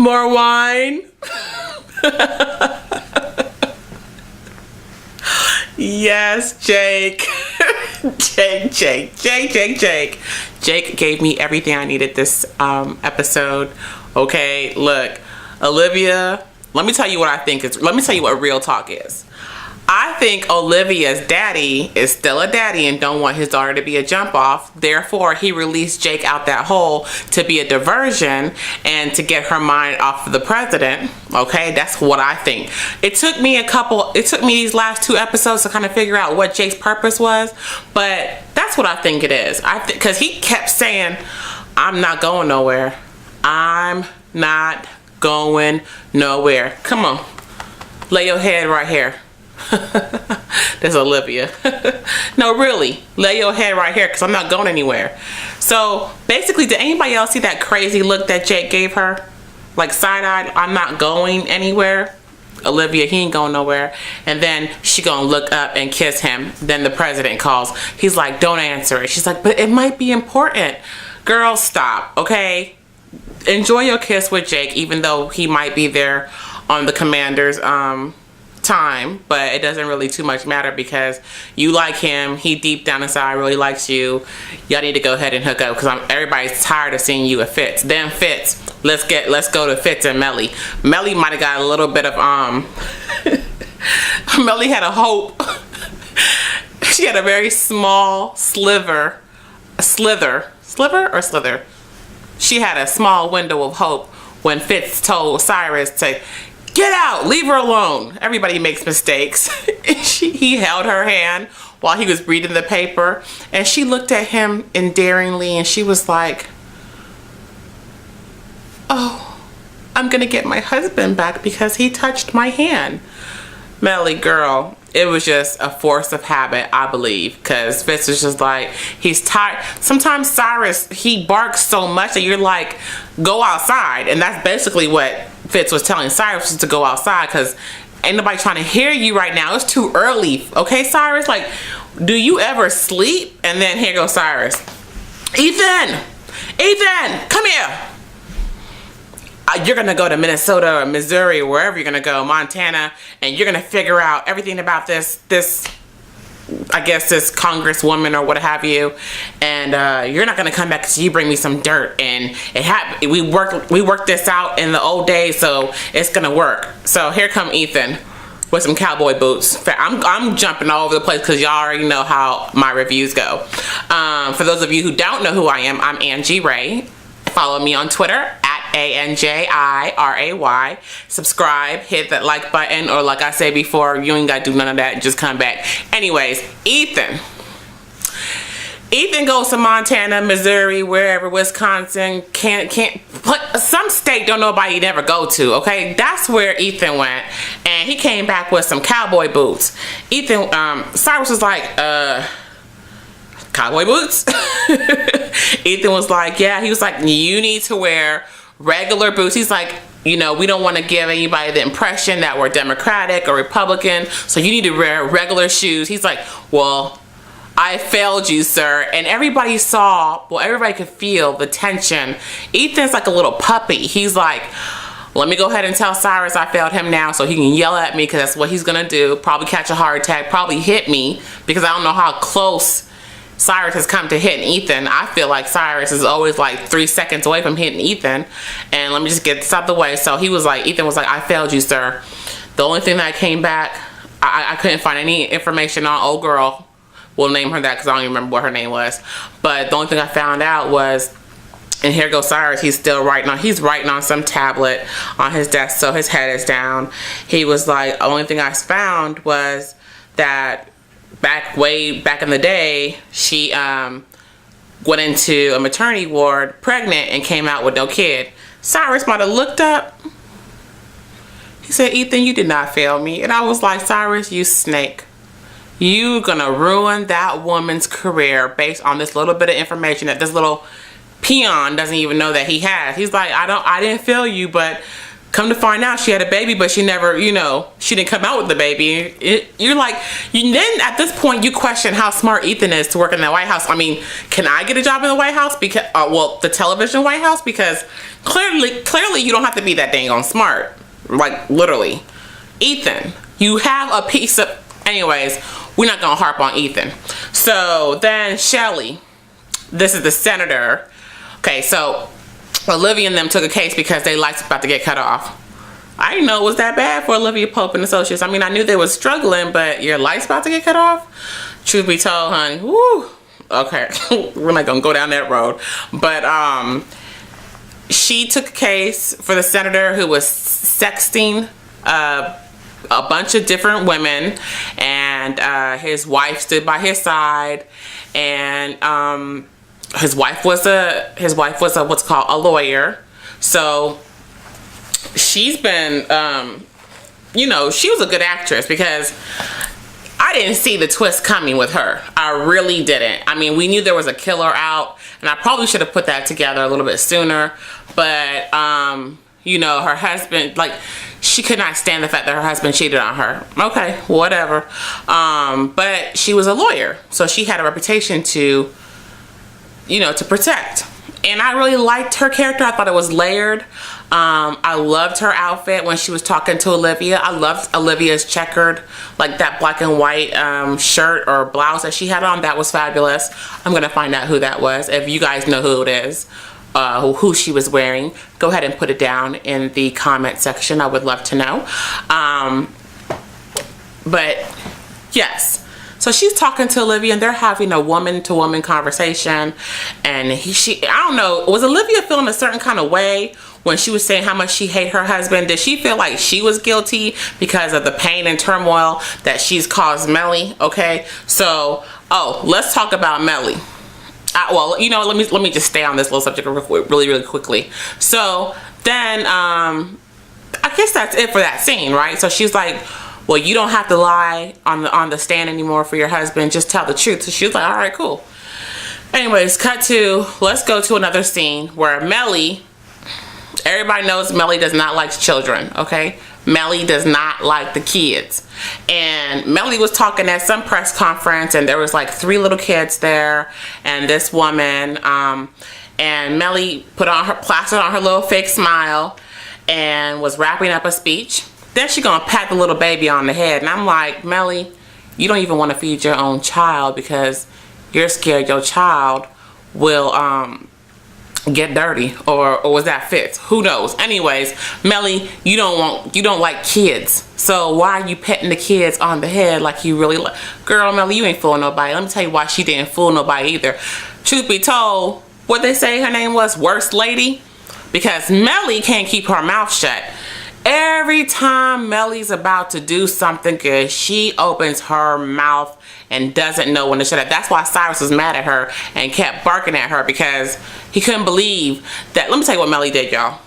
More wine? Yes, Jake. Jake gave me everything I needed this episode. Okay, look, Olivia, let me tell you what I think is, let me tell you what real talk is. I think Olivia's daddy is still a daddy and don't want his daughter to be a jump off. Therefore, he released Jake out that hole to be a diversion and to get her mind off of the president. Okay, that's what I think. It took me these last 2 episodes to kind of figure out what Jake's purpose was, but that's what I think it is. Because he kept saying, I'm not going nowhere. I'm not going nowhere. Come on, lay your head right here. That's Olivia. No, really, lay your head right here, because I'm not going anywhere. So basically, did anybody else see that crazy look that Jake gave her? Like side-eyed, I'm not going anywhere. Olivia, he ain't going nowhere. And then she gonna look up and kiss him. Then the president calls. He's like, don't answer it. She's like, but it might be important. Girl, stop, okay? Enjoy your kiss with Jake, even though he might be there on the commander's time, but it doesn't really too much matter because you like him. He deep down inside really likes you. Y'all need to go ahead and hook up because everybody's tired of seeing you at Fitz. Then Fitz, let's go to Fitz and Melly. Melly might have got a little bit of Melly had a hope. She had a very small slither. She had a small window of hope when Fitz told Cyrus to get out, leave her alone. Everybody makes mistakes. He held her hand while he was reading the paper, and she looked at him endearingly, and she was like, oh, I'm gonna get my husband back because he touched my hand. Melly, girl, it was just a force of habit, I believe, because Fitz was just like, he's tired. Sometimes Cyrus, he barks so much that you're like, go outside. And that's basically what Fitz was telling Cyrus, to go outside, because ain't nobody trying to hear you right now. It's too early. Okay, Cyrus? Like, do you ever sleep? And then here goes Cyrus. Ethan, come here. You're gonna go to Minnesota or Missouri or wherever you're gonna go, Montana, and you're gonna figure out everything about this I guess this congresswoman or what have you, and you're not gonna come back until you bring me some dirt. And it happened. We worked this out in the old days, so it's gonna work. So here come Ethan with some cowboy boots. I'm jumping all over the place because y'all already know how my reviews go. For those of you who don't know who I am, I'm Angie Ray. Follow me on Twitter at ANJIRAY. Subscribe, hit that like button, or like I said before, you ain't gotta do none of that, just come back. Anyways, Ethan goes to Montana, Missouri, wherever, Wisconsin, some state don't nobody never go to, okay? That's where Ethan went, and he came back with some cowboy boots. Cyrus was like, cowboy boots? Ethan was like, yeah. He was like, you need to wear regular boots. He's like, you know, we don't want to give anybody the impression that we're Democratic or Republican, so you need to wear regular shoes. He's like, well, I failed you, sir. And everybody could feel the tension. Ethan's like a little puppy. He's like, let me go ahead and tell Cyrus I failed him now so he can yell at me, because that's what he's gonna do. Probably catch a heart attack, probably hit me, because I don't know how close Cyrus has come to hitting Ethan. I feel like Cyrus is always like 3 seconds away from hitting Ethan. And let me just get this out the way. So Ethan was like, I failed you, sir. The only thing that came back, I couldn't find any information on old girl. We'll name her that because I don't even remember what her name was. But the only thing I found out was, and here goes Cyrus, he's writing on some tablet on his desk, so his head is down. He was like, the only thing I found was that way back in the day, she went into a maternity ward pregnant and came out with no kid. Cyrus might have looked up. He said, Ethan, you did not fail me. And I was like, Cyrus, you snake. You gonna ruin that woman's career based on this little bit of information that this little peon doesn't even know that he has. He's like, I didn't fail you, but Come to find out, she had a baby, but she never, she didn't come out with the baby. You're like, then at this point, you question how smart Ethan is to work in the White House. I mean, can I get a job in the White House? Because, the television White House? Because clearly, you don't have to be that dang on smart. Like, literally. Ethan, you have a piece of... Anyways, we're not going to harp on Ethan. So, then Shelly. This is the senator. Okay, so... Olivia and them took a case because their lights about to get cut off. I didn't know it was that bad for Olivia Pope and Associates. I mean, I knew they was struggling, but your lights about to get cut off? Truth be told, honey. Woo. Okay. We're not going to go down that road. But she took a case for the senator who was sexting a bunch of different women. And his wife stood by his side. And... his wife was a what's called a lawyer. So she's been she was a good actress, because I didn't see the twist coming with her. I really didn't. I mean, we knew there was a killer out, and I probably should have put that together a little bit sooner, but her husband, like, she could not stand the fact that her husband cheated on her. Okay, whatever. But she was a lawyer, so she had a reputation to protect. And I really liked her character. I thought it was layered. I loved her outfit when she was talking to Olivia. I loved Olivia's checkered, like that black and white shirt or blouse that she had on. That was fabulous. I'm going to find out who that was. If you guys know who it is, who she was wearing, go ahead and put it down in the comment section. I would love to know. But yes. So she's talking to Olivia, and they're having a woman-to-woman conversation. And I don't know, was Olivia feeling a certain kind of way when she was saying how much she hated her husband? Did she feel like she was guilty because of the pain and turmoil that she's caused Melly? Okay, so let's talk about Melly. Let me just stay on this little subject really quickly. So then, I guess that's it for that scene, right? So she's like, well, you don't have to lie on the stand anymore for your husband. Just tell the truth. So she was like, all right, cool. Anyways, let's go to another scene where Melly, everybody knows Melly does not like children, okay? Melly does not like the kids. And Melly was talking at some press conference, and there was like 3 little kids there, and this woman, and Melly plastered on her little fake smile and was wrapping up a speech. Then she gonna pat the little baby on the head. And I'm like, Melly, you don't even want to feed your own child because you're scared your child will get dirty, or was that Fitz? Who knows? Anyways, Melly, you don't like kids. So why are you petting the kids on the head like you really like? Girl, Melly, you ain't fooling nobody. Let me tell you why she didn't fool nobody either. Truth be told, what they say her name was? Worst lady? Because Melly can't keep her mouth shut. Every time Melly's about to do something good, she opens her mouth and doesn't know when to shut up. That's why Cyrus was mad at her and kept barking at her, because he couldn't believe that. Let me tell you what Melly did, y'all.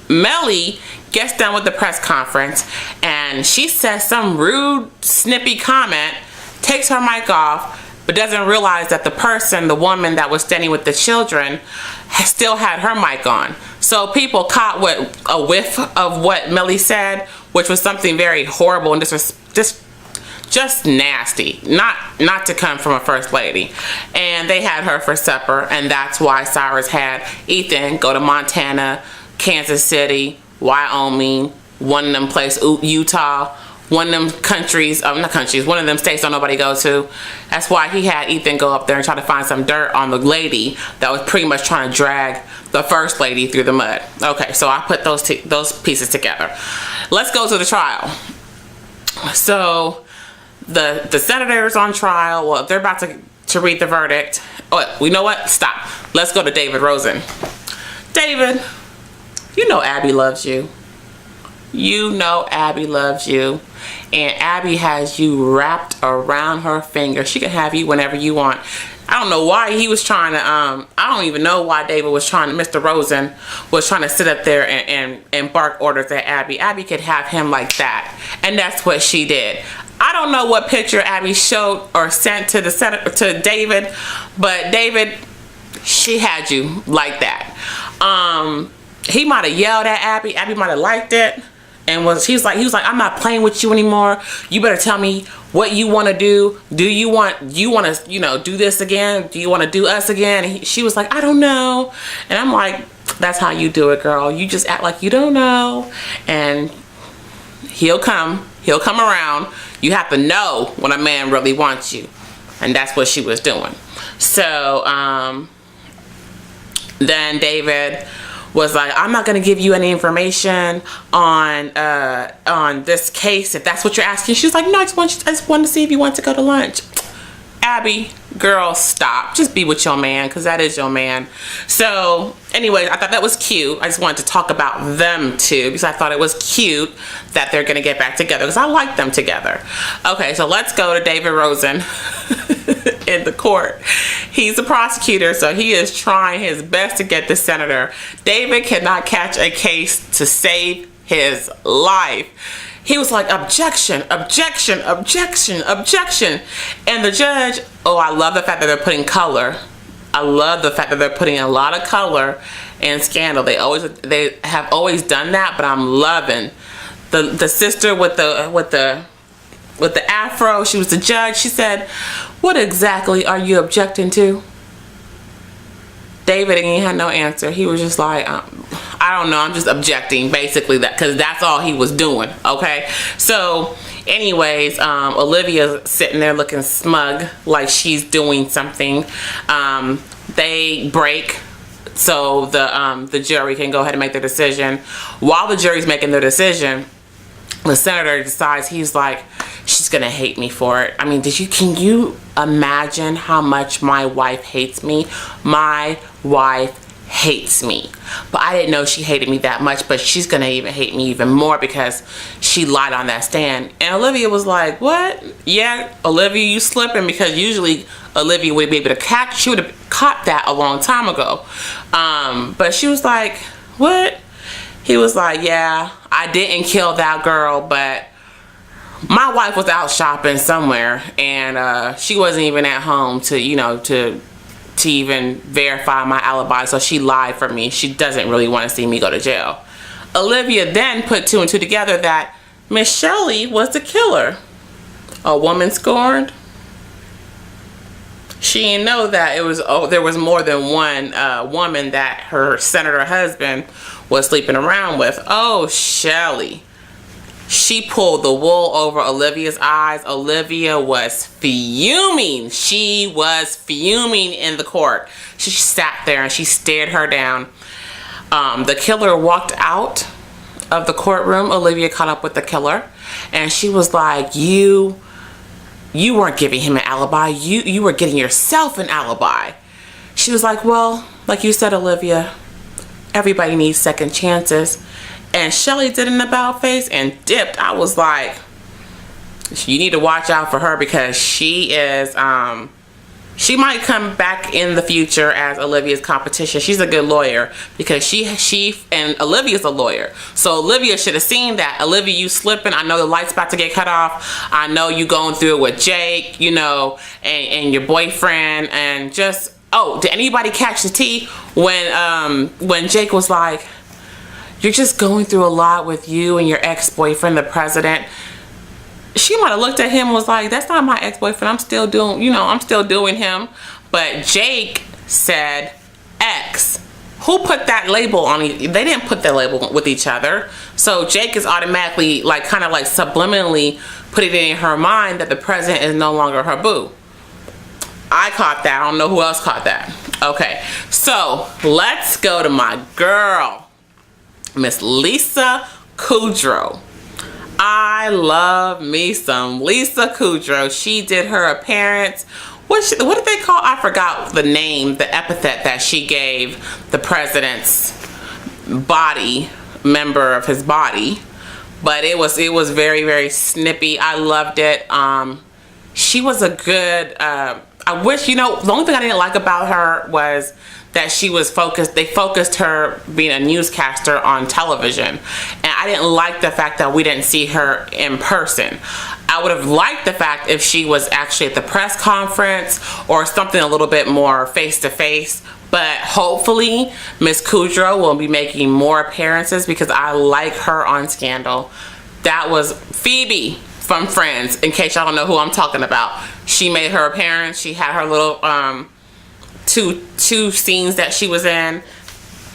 Melly gets done with the press conference and she says some rude, snippy comment, takes her mic off, but doesn't realize that the woman that was standing with the children, still had her mic on. So people caught a whiff of what Melly said, which was something very horrible and just nasty. Not to come from a first lady. And they had her for supper, and that's why Cyrus had Ethan go to Montana, Kansas City, Wyoming, one of them places, Utah, one of them countries, not countries, one of them states don't nobody go to. That's why he had Ethan go up there and try to find some dirt on the lady that was pretty much trying to drag the first lady through the mud. Okay, so I put those pieces together. Let's go to the trial. So the senator's on trial. Well, they're about to read the verdict. Oh, you know what? Stop. Let's go to David Rosen. David, you know Abby loves you. You know Abby loves you, and Abby has you wrapped around her finger. She can have you whenever you want. I don't know why he was trying to, I don't even know why David was trying to, Mr. Rosen was trying to sit up there and bark orders at Abby. Abby could have him like that, and that's what she did. I don't know what picture Abby showed or sent to to David, but David, she had you like that. he might have yelled at Abby. Abby might have liked it. And he was like, I'm not playing with you anymore. You better tell me what you want to do. Do you want to, do this again? Do you want to do us again? And she was like, I don't know. And I'm like, that's how you do it, girl. You just act like you don't know. And he'll come around. You have to know when a man really wants you. And that's what she was doing. So, then David was like, I'm not going to give you any information on this case if that's what you're asking. She was like, no, I just wanted to see if you want to go to lunch. Abby, girl, stop. Just be with your man, because that is your man. So anyway, I thought that was cute. I just wanted to talk about them too, because I thought it was cute that they're going to get back together, because I like them together. Okay, so let's go to David Rosen in the court. He's a prosecutor, so he is trying his best to get the senator. David cannot catch a case to save his life. He was like, objection, objection, objection, objection. And the judge, I love the fact that they're putting color. I love the fact that they're putting a lot of color in Scandal. They have always done that, but I'm loving the sister with the afro. She was the judge. She said, what exactly are you objecting to? David ain't had no answer. He was just like, I don't know, I'm just objecting, basically, that because that's all he was doing. Okay, so anyways, Olivia's sitting there looking smug, like she's doing something. They break so the jury can go ahead and make their decision. While the jury's making their decision, the senator decides, he's like, she's gonna hate me for it. I mean, can you imagine how much my wife hates me? My wife hates me. But I didn't know she hated me that much, but she's gonna even hate me even more because she lied on that stand. And Olivia was like, what? Yeah, Olivia, you slipping, because usually Olivia would be able to catch, she would have caught that a long time ago. But she was like, what? He was like, yeah, I didn't kill that girl, but my wife was out shopping somewhere, and she wasn't even at home to even verify my alibi, so she lied for me. She doesn't really want to see me go to jail. Olivia then put two and two together that Miss Shelley was the killer. A woman scorned. She didn't know that there was more than one woman that her senator husband was sleeping around with. Oh, Shelley. She pulled the wool over Olivia's eyes. Olivia was fuming. She was fuming in the court. She sat there and she stared her down. The killer walked out of the courtroom. Olivia caught up with the killer, and she was like, you weren't giving him an alibi. You were getting yourself an alibi. She was like, well, like you said, Olivia, everybody needs second chances. And Shelley did an about face and dipped. I was like, you need to watch out for her, because she is, she might come back in the future as Olivia's competition. She's a good lawyer, because she and Olivia's a lawyer. So Olivia should have seen that. Olivia, you slipping. I know the light's about to get cut off. I know you going through it with Jake, and your boyfriend, and just, did anybody catch the tea when Jake was like, you're just going through a lot with you and your ex-boyfriend, the president? She might have looked at him and was like, that's not my ex-boyfriend. I'm still doing him. But Jake said ex. Who put that label on? They didn't put that label with each other. So Jake is automatically, kind of subliminally putting it in her mind that the president is no longer her boo. I caught that. I don't know who else caught that. Okay, so let's go to my girl, Miss Lisa Kudrow. I love me some Lisa Kudrow. She did her appearance. What did they call? I forgot the name, the epithet that she gave the president's body, member of his body. But it was very, very snippy. I loved it. She was a good. I wish, the only thing I didn't like about her was that she was focused. They focused her being a newscaster on television, and I didn't like the fact that we didn't see her in person. I would have liked the fact if she was actually at the press conference or something a little bit more face to face, But hopefully Miss Kudrow will be making more appearances because I like her on Scandal. That was Phoebe from Friends, in case y'all don't know who I'm talking about. She made her appearance. She had her little two scenes that she was in.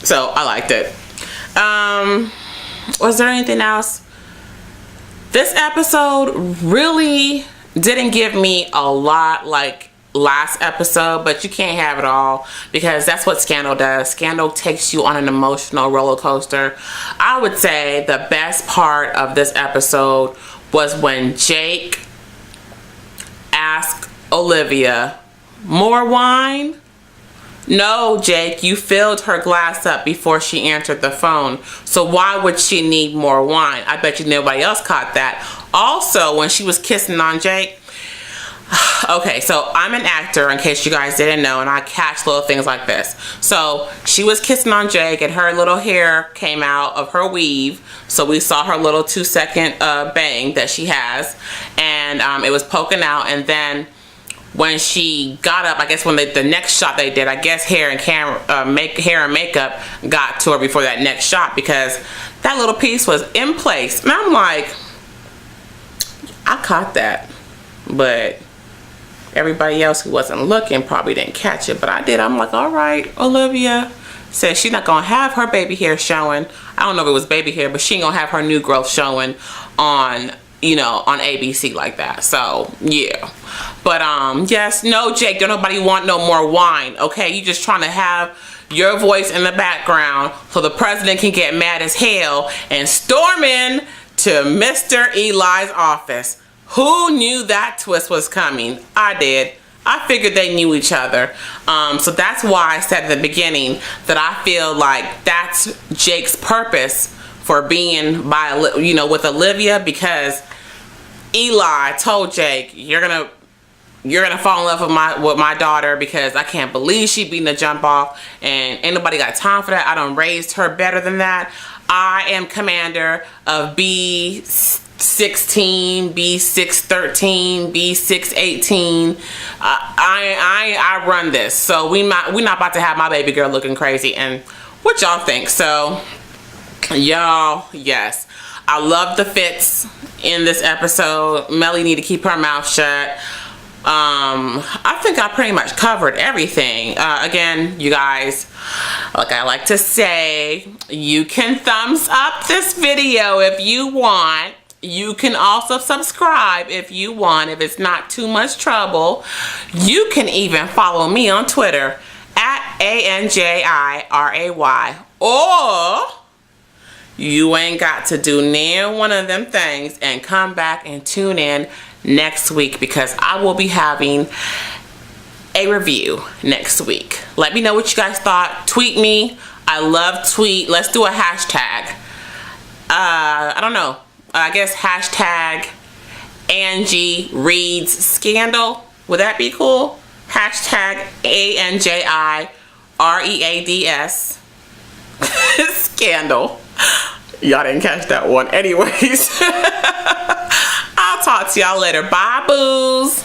So I liked it. Was there anything else? This episode really didn't give me a lot like last episode, but you can't have it all because that's what Scandal does. Scandal takes you on an emotional roller coaster. I would say the best part of this episode was when Jake asked Olivia, "More wine?" No, Jake, you filled her glass up before she answered the phone. So why would she need more wine? I bet you nobody else caught that. Also, when she was kissing on Jake, okay, so I'm an actor, in case you guys didn't know, and I catch little things like this. So she was kissing on Jake, and her little hair came out of her weave. So we saw her little 2-second bang that she has, and it was poking out. And then when she got up, I guess when the next shot they did, I guess hair and makeup got to her before that next shot because that little piece was in place. And I'm like, I caught that, but everybody else who wasn't looking probably didn't catch it, but I did. I'm like, all right, Olivia says she's not gonna have her baby hair showing. I don't know if it was baby hair, but she ain't gonna have her new growth showing on, you know, on ABC like that. So yeah, but yes, no, Jake, don't nobody want no more wine, okay? You just trying to have your voice in the background so the president can get mad as hell and storm in to Mr. Eli's office. Who knew that twist was coming? I did. I figured they knew each other. So that's why I said at the beginning that I feel like that's Jake's purpose for being with Olivia, because Eli told Jake, you're gonna fall in love with my daughter because I can't believe she beating the jump off, and ain't nobody got time for that. I done raised her better than that. I am commander of B616, B613, B618. I run this, so we not about to have my baby girl looking crazy. And what y'all think? So y'all, yes, I love the fits in this episode. Melly need to keep her mouth shut. I think I pretty much covered everything. Again, you guys, like I like to say, you can thumbs up this video if you want. You can also subscribe if you want, if it's not too much trouble. You can even follow me on Twitter at ANJIRAY, or you ain't got to do near one of them things and come back and tune in next week, because I will be having a review next week. Let me know what you guys thought. Tweet me. I love tweet. Let's do a hashtag. I don't know. I guess hashtag Angie Reads Scandal. Would that be cool? Hashtag ANJIREADS Scandal. Y'all didn't catch that one. Anyways, I'll talk to y'all later. Bye, boos.